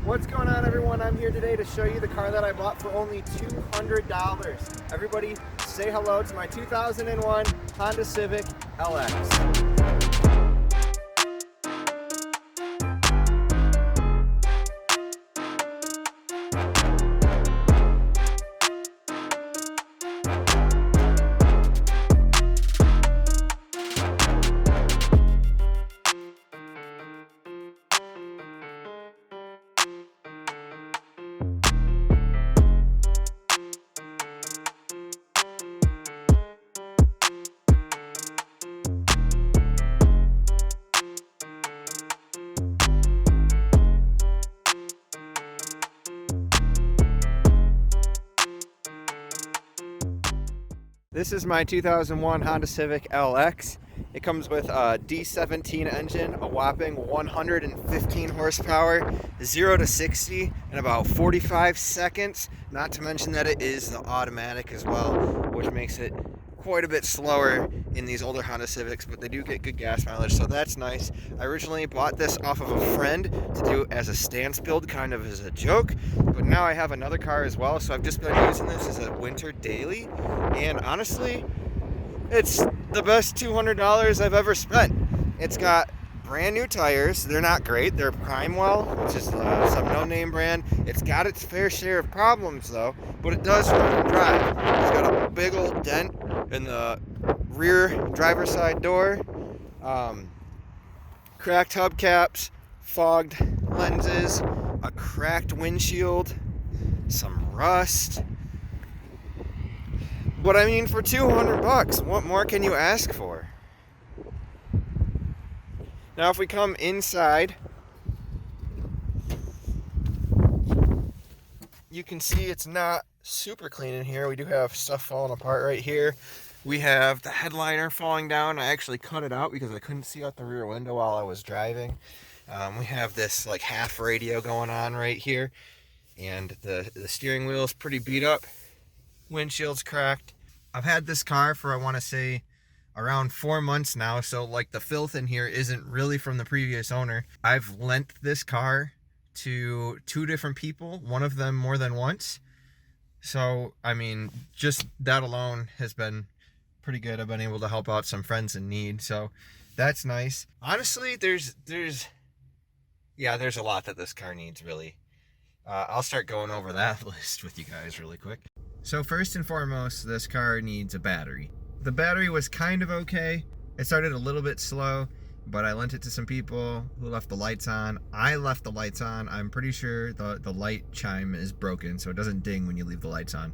What's going on, everyone? I'm here today to show you the car that I bought for only $200. Everybody say hello to my 2001 Honda Civic LX. This is my 2001 Honda Civic LX. It comes with a D17 engine, a whopping 115 horsepower, 0 to 60 in about 45 seconds. Not to mention that it is the automatic as well, which makes it quite a bit slower in these older Honda Civics, but they do get good gas mileage, so that's nice. I originally bought this off of a friend to do as a stance build, kind of as a joke, but now I have another car as well, so I've just been using this as a winter daily, and honestly, it's the best $200 I've ever spent. It's got brand new tires. They're not great. They're Primewell, which is some no-name brand. It's got its fair share of problems though, but it does run and drive. It's got a big old dent in the rear driver's side door, cracked hubcaps, fogged lenses, a cracked windshield, some rust. But I mean, for $200, what more can you ask for? Now if we come inside, you can see it's not super clean in here. We do have stuff falling apart right here. We have the headliner falling down. I actually cut it out because I couldn't see out the rear window while I was driving. We have this like half radio going on right here, and the steering wheel is pretty beat up. Windshield's cracked. I've had this car for, I want to say, around 4 months now, so like the filth in here isn't really from the previous owner. I've lent this car to 2 different people, one of them more than once. So I mean, just that alone has been pretty good. I've been able to help out some friends in need, so that's nice. Honestly, there's a lot that this car needs, really. I'll start going over that list with you guys really quick. So first and foremost, this car needs a battery. The battery was kind of okay. It started a little bit slow, but I lent it to some people who left the lights on. I left the lights on. I'm pretty sure the light chime is broken, so it doesn't ding when you leave the lights on.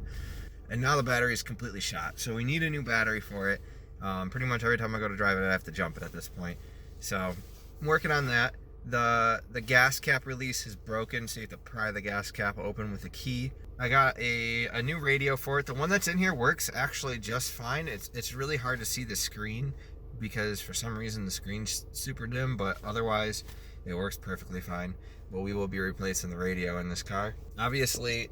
And now the battery is completely shot, so we need a new battery for it. Pretty much every time I go to drive it, I have to jump it at this point. So I'm working on that. The gas cap release is broken, so you have to pry the gas cap open with a key. I got a new radio for it. The one that's in here works actually just fine. It's really hard to see the screen because for some reason the screen's super dim, but otherwise it works perfectly fine. But we will be replacing the radio in this car. Obviously,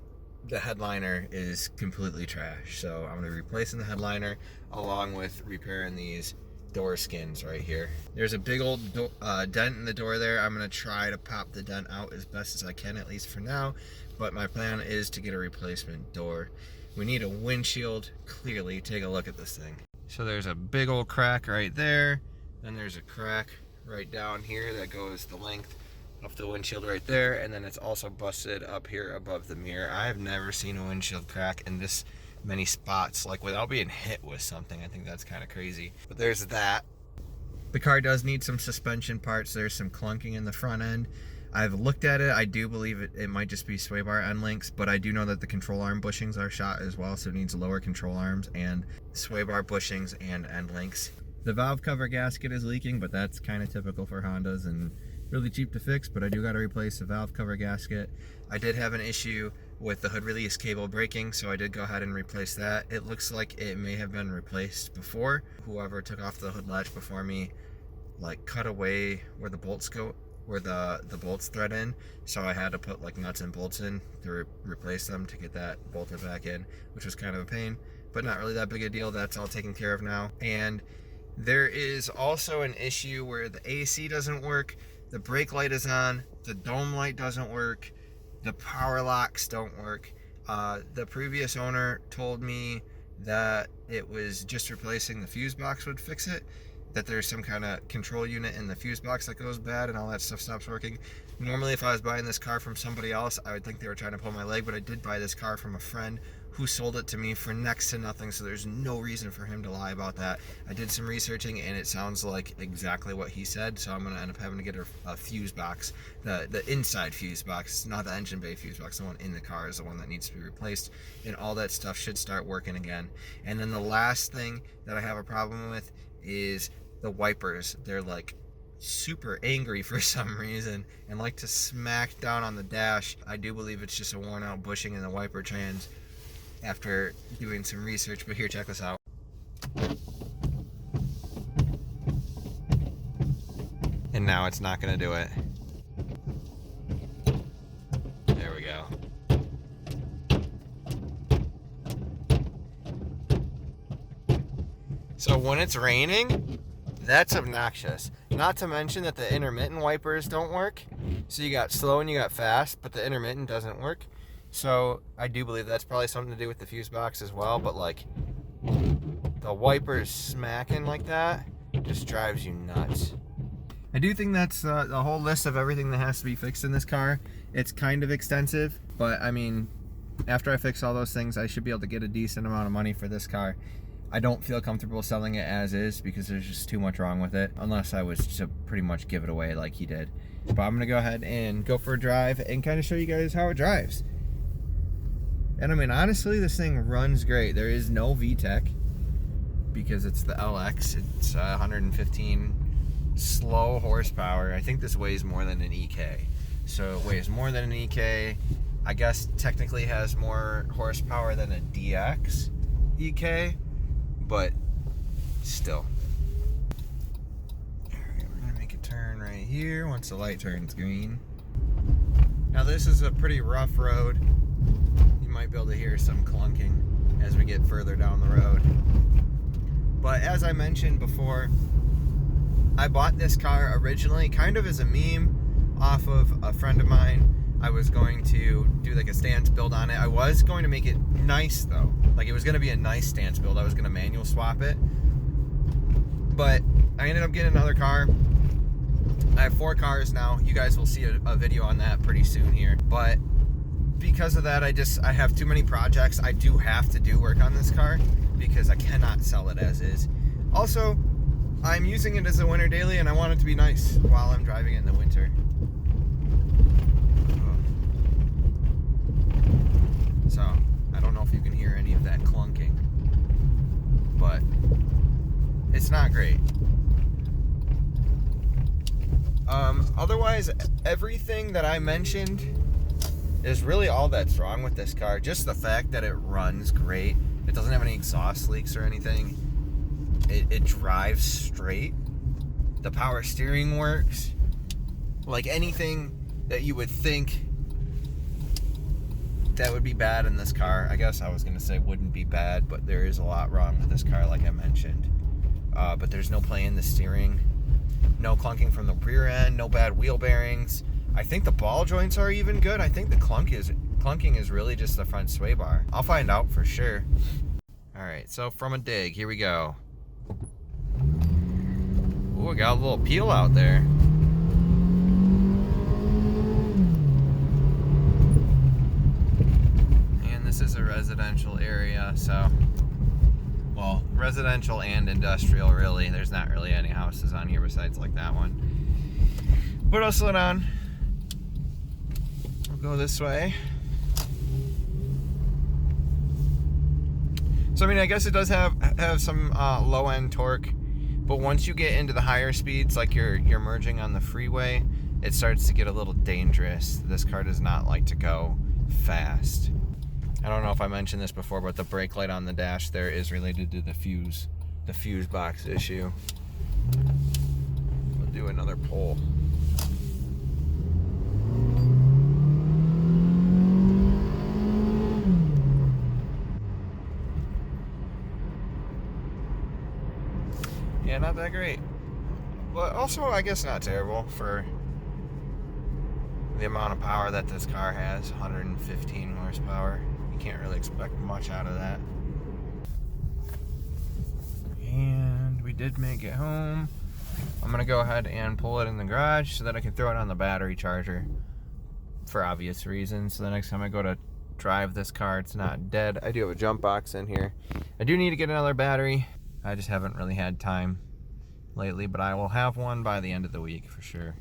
the headliner is completely trash, so I'm going to be replacing the headliner along with repairing these door skins right here. There's a big old dent in the door there. I'm going to try to pop the dent out as best as I can, at least for now. But my plan is to get a replacement door. We need a windshield, clearly. Take a look at this thing. So there's a big old crack right there. Then there's a crack right down here that goes the length of the windshield right there. And then it's also busted up here above the mirror. I've never seen a windshield crack in this many spots, like without being hit with something. I think that's kind of crazy. But there's that. The car does need some suspension parts. There's some clunking in the front end. I've looked at it. I do believe it might just be sway bar end links, but I do know that the control arm bushings are shot as well, so it needs lower control arms and sway bar bushings and end links. The valve cover gasket is leaking, but that's kind of typical for Hondas and really cheap to fix, but I do got to replace the valve cover gasket. I did have an issue with the hood release cable breaking, so I did go ahead and replace that. It looks like it may have been replaced before. Whoever took off the hood latch before me like cut away where the bolts go, where the bolts thread in, so I had to put like nuts and bolts in to replace them to get that bolted back in, which was kind of a pain, but not really that big a deal. That's all taken care of now. And there is also an issue where the AC doesn't work, the brake light is on, the dome light doesn't work, The power locks don't work. The previous owner told me that it was just replacing the fuse box would fix it, that there's some kind of control unit in the fuse box that goes bad and all that stuff stops working. Normally if I was buying this car from somebody else, I would think they were trying to pull my leg, but I did buy this car from a friend who sold it to me for next to nothing, so there's no reason for him to lie about that. I did some researching and it sounds like exactly what he said, so I'm going to end up having to get a fuse box, the inside fuse box, not the engine bay fuse box. The one in the car is the one that needs to be replaced, and all that stuff should start working again. And then the last thing that I have a problem with is the wipers. They're like super angry for some reason and like to smack down on the dash. I do believe it's just a worn out bushing in the wiper trans after doing some research, but here, check this out. And now it's not gonna do it. There we go. So when it's raining, that's obnoxious. Not to mention that the intermittent wipers don't work. So you got slow and you got fast, but the intermittent doesn't work. So I do believe that's probably something to do with the fuse box as well, but like the wipers smacking like that just drives you nuts. I do think that's the whole list of everything that has to be fixed in this car. It's kind of extensive, but I mean, after I fix all those things, I should be able to get a decent amount of money for this car. I don't feel comfortable selling it as is because there's just too much wrong with it, unless I was to pretty much give it away like he did. But I'm gonna go ahead and go for a drive and kind of show you guys how it drives. And I mean, honestly, this thing runs great. There is no VTEC because it's the LX. It's 115 slow horsepower. I think this weighs more than an EK. So it weighs more than an EK. I guess technically has more horsepower than a DX EK, but still. All right, we're gonna make a turn right here once the light turns green. Now this is a pretty rough road. You might be able to hear some clunking as we get further down the road. But as I mentioned before, I bought this car originally kind of as a meme off of a friend of mine. I was going to do like a stance build on it. I was going to make it nice though. Like it was going to be a nice stance build. I was going to manual swap it. But I ended up getting another car. I have 4 cars now. You guys will see a video on that pretty soon here. But because of that, I have too many projects. I do have to do work on this car because I cannot sell it as is. Also, I'm using it as a winter daily and I want it to be nice while I'm driving it in the winter. So, I don't know if you can hear any of that clunking, but it's not great. Otherwise, everything that I mentioned is really all that's wrong with this car. Just the fact that it runs great. It doesn't have any exhaust leaks or anything. It drives straight. The power steering works. Like anything that you would think that would be bad in this car, I guess I was gonna say wouldn't be bad, but there is a lot wrong with this car like I mentioned. But there's no play in the steering, no clunking from the rear end, no bad wheel bearings. I think the ball joints are even good. I think the clunking is really just the front sway bar. I'll find out for sure. All right, so from a dig, here we go. Ooh, I got a little peel out there. And this is a residential area, so, well, residential and industrial really. There's not really any houses on here besides like that one. But I'll slow down. We'll go this way. So I mean, I guess it does have some low end torque, but once you get into the higher speeds, like you're merging on the freeway, it starts to get a little dangerous. This car does not like to go fast. I don't know if I mentioned this before, but the brake light on the dash there is related to the fuse box issue. We'll do another pull. Yeah, not that great. But also, I guess not terrible for the amount of power that this car has, 115 horsepower. You can't really expect much out of that. And we did make it home. I'm gonna go ahead and pull it in the garage so that I can throw it on the battery charger for obvious reasons. So the next time I go to drive this car, it's not dead. I do have a jump box in here. I do need to get another battery. I just haven't really had time lately, but I will have one by the end of the week for sure.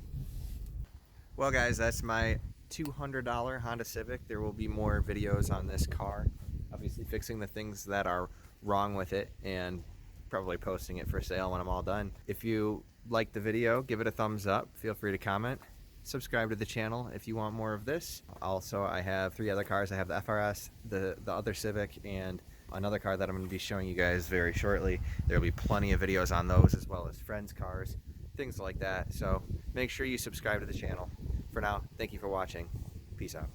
Well guys, that's my $200 Honda Civic. There will be more videos on this car, obviously fixing the things that are wrong with it and probably posting it for sale when I'm all done. If you liked the video, give it a thumbs up. Feel free to comment. Subscribe to the channel if you want more of this. Also, I have 3 other cars. I have the FRS, the other Civic, and another car that I'm going to be showing you guys very shortly. There will be plenty of videos on those, as well as friends' cars, things like that. So make sure you subscribe to the channel. For now, thank you for watching. Peace out.